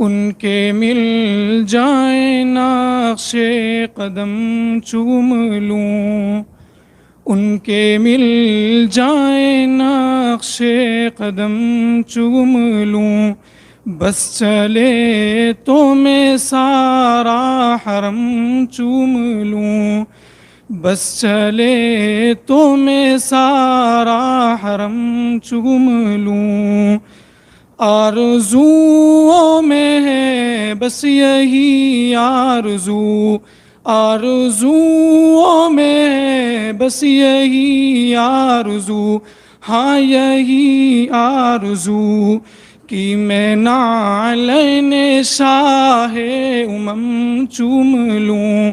ان کے مل جائیں نقش قدم چوم لوں، ان کے مل جائیں نقش قدم چوم لوں، بس چلے تو میں سارا حرم چوم لوں، بس چلے تو میں سارا حرم چوم لوں۔ آرزوؤں میں ہے بس یہی آرزو، آرزوؤں میں ہے بس یہی آرزو، ہاں یہی آرزو کہ میں نعلین شاہ امم چوم لوں،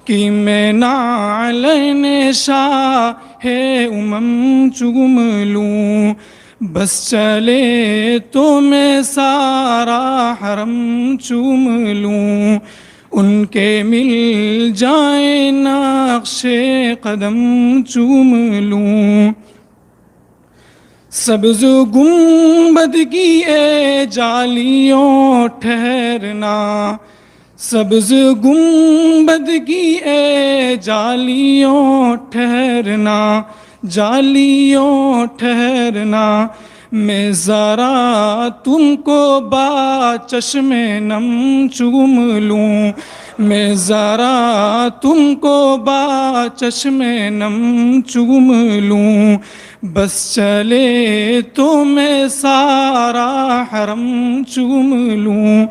کہ میں نعلین شاہ امم چوم لوں، بس چلے تو میں سارا حرم چوم لوں، ان کے مل جائیں نقش قدم چوم لوں۔ سبز گنبد کی اے جالیوں ٹھہرنا، سبز گنبد کی اے جالیوں ٹھہرنا، جالیوں ٹھہرنا، میں ذرا تم کو با چشم نم چوم لوں، میں ذرا تم کو با چشم نم چوم لوں، بس چلے تو میں سارا حرم چوم لوں،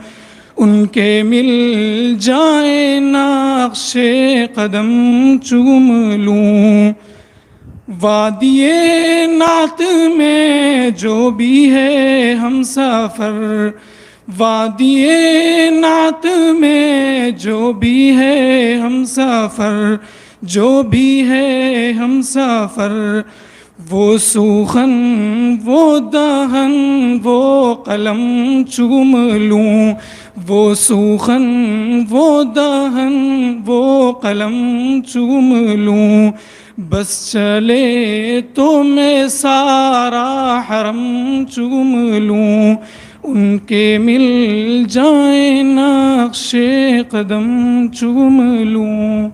ان کے مل جائیں نقش قدم چوم لوں۔ وادی نعت میں جو بھی ہے ہم سفر، وادی نعت میں جو بھی ہے ہم سفر، جو بھی ہے ہم سفر، وہ سوخن وہ دہن وہ قلم چوم لوں، وہ سوخن وہ دہن وہ قلم چوم لوں، بس چلے تو میں سارا حرم چوم لوں، ان کے مل جائیں نقش قدم چوم لوں۔